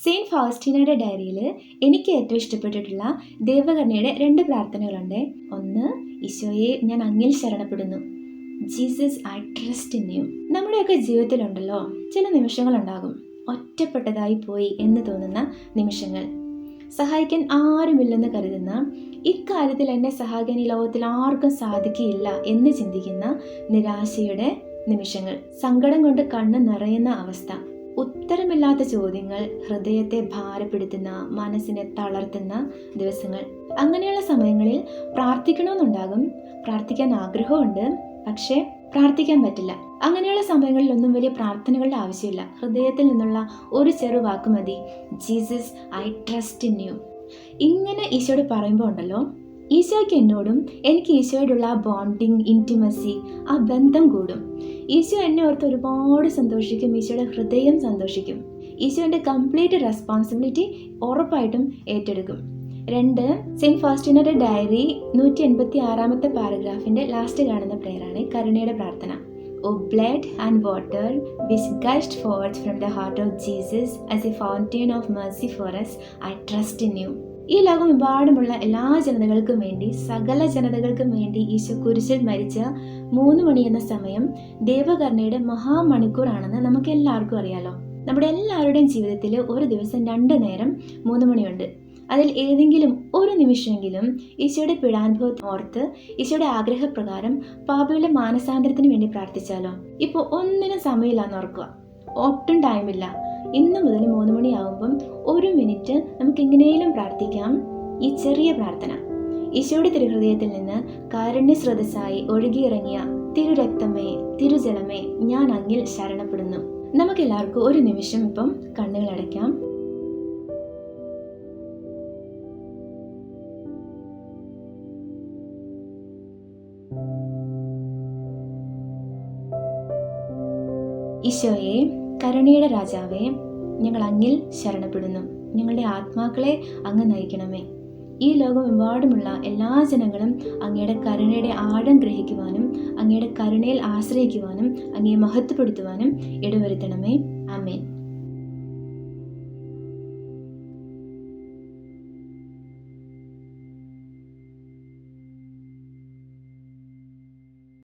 Saint ഫൗസ്റ്റീനയുടെ ഡയറിയിൽ എനിക്ക് ഏറ്റവും ഇഷ്ടപ്പെട്ടിട്ടുള്ള ദേവകന്യയുടെ 2 പ്രാർത്ഥനകളുണ്ട്. ഒന്ന്, ഈശോയെ ഞാൻ അങ്ങിൽ ശരണപ്പെടുന്നു. Jesus I trust in you. നമ്മുടെയൊക്കെ ജീവിതത്തിലുണ്ടല്ലോ ചില നിമിഷങ്ങളുണ്ടാകും, ഒറ്റപ്പെട്ടതായി പോയി എന്ന് തോന്നുന്ന നിമിഷങ്ങൾ. സഹായിക്കാൻ ആരുമില്ലെന്ന് കരുതുന്ന, ഇക്കാര്യത്തിൽ എന്നെ സഹായിക്കാൻ ഈ ലോകത്തിൽ ആർക്കും സാധിക്കില്ല എന്ന് ചിന്തിക്കുന്ന നിരാശയുടെ നിമിഷങ്ങൾ. സങ്കടം കൊണ്ട് കണ്ണ് നിറയുന്ന അവസ്ഥ. ഉത്തരമില്ലാത്ത ചോദ്യങ്ങൾ ഹൃദയത്തെ ഭാരപ്പെടുത്തുന്ന, മനസ്സിനെ തളർത്തുന്ന ദിവസങ്ങൾ. അങ്ങനെയുള്ള സമയങ്ങളിൽ പ്രാർത്ഥിക്കണമെന്നുണ്ടാകും, പ്രാർത്ഥിക്കാൻ ആഗ്രഹമുണ്ട്, പക്ഷേ പ്രാർത്ഥിക്കാൻ പറ്റില്ല. അങ്ങനെയുള്ള സമയങ്ങളിലൊന്നും വലിയ പ്രാർത്ഥനകളുടെ ആവശ്യമില്ല. ഹൃദയത്തിൽ നിന്നുള്ള ഒരു ചെറു വാക്ക് മതി, Jesus I trust in you. ഇങ്ങനെ ഈശോയോട് പറയുമ്പോൾ ഉണ്ടല്ലോ, ഈശോയ്ക്ക് എന്നോടും എനിക്ക് ഈശോയോടുള്ള ആ ബോണ്ടിങ്, ഇൻറ്റിമസി, ആ ബന്ധം കൂടും. ഈശോ എന്നെ ഓർത്ത് ഒരുപാട് സന്തോഷിക്കും, ഈശോയുടെ ഹൃദയം സന്തോഷിക്കും. ഈശോയുടെ കംപ്ലീറ്റ് റെസ്പോൺസിബിലിറ്റി ഉറപ്പായിട്ടും ഏറ്റെടുക്കും. 2, സെയിൻറ്റ് ഫൗസ്റ്റീനയുടെ ഡയറി 186-ാമത്തെ പാരഗ്രാഫിൻ്റെ ലാസ്റ്റ് കാണുന്ന പ്രേയറാണ് കരുണയുടെ പ്രാർത്ഥന. O blood and water which gushed forth from the heart of Jesus as a fountain of mercy for us, I trust in you. ഈ ലോകമെമ്പാടുമുള്ള എല്ലാ ജനതകൾക്കും വേണ്ടി, സകല ജനതകൾക്കും വേണ്ടി ഈശോ കുരിശിൽ മരിച്ച 3 മണി എന്ന സമയം ദേവകരുണയുടെ മഹാമണിക്കൂറാണെന്ന് നമുക്ക് എല്ലാവർക്കും അറിയാലോ. നമ്മുടെ എല്ലാവരുടെയും ജീവിതത്തിൽ ഒരു ദിവസം 2 നേരം 3 മണിയുണ്ട്. അതിൽ ഏതെങ്കിലും ഒരു നിമിഷമെങ്കിലും ഈശോയുടെ പീഡാനുഭവത്തെ ഓർത്ത് ഈശോയുടെ ആഗ്രഹപ്രകാരം പാപികളുടെ മാനസാന്തരത്തിന് വേണ്ടി പ്രാർത്ഥിച്ചാലോ. ഇപ്പോൾ ഒന്നിനും സമയമില്ലാന്ന് ഓർക്കുക, ഒട്ടും ടൈമില്ല. ഇന്ന് മുതൽ 3 മണിയാകുമ്പം 1 മിനിറ്റ് നമുക്ക് എങ്ങനെയും പ്രാർത്ഥിക്കാം. ഈ ചെറിയ പ്രാർത്ഥന, ഈശോയുടെ തിരുഹൃദയത്തിൽ നിന്ന് കാരുണ്യ സ്രോതസ്സായി ഒഴുകിയിറങ്ങിയ തിരുരക്തമേ, തിരുജലമേ, ഞാൻ അങ്ങിൽ ശരണപ്പെടുന്നു. നമുക്കെല്ലാവർക്കും ഒരു നിമിഷം ഇപ്പം കണ്ണുകളടയ്ക്കാം. ഈശോയെ, കരുണയുടെ രാജാവേ, ഞങ്ങൾ അങ്ങിൽ ശരണപ്പെടുന്നു. ഞങ്ങളുടെ ആത്മാക്കളെ അങ്ങ് നയിക്കണമേ. ഈ ലോകമെമ്പാടുമുള്ള എല്ലാ ജനങ്ങളും അങ്ങയുടെ കരുണയുടെ ആഴം ഗ്രഹിക്കുവാനും അങ്ങയുടെ കരുണയിൽ ആശ്രയിക്കുവാനും അങ്ങയെ മഹത്വപ്പെടുത്തുവാനും ഇടവരുത്തണമേ. ആമേൻ.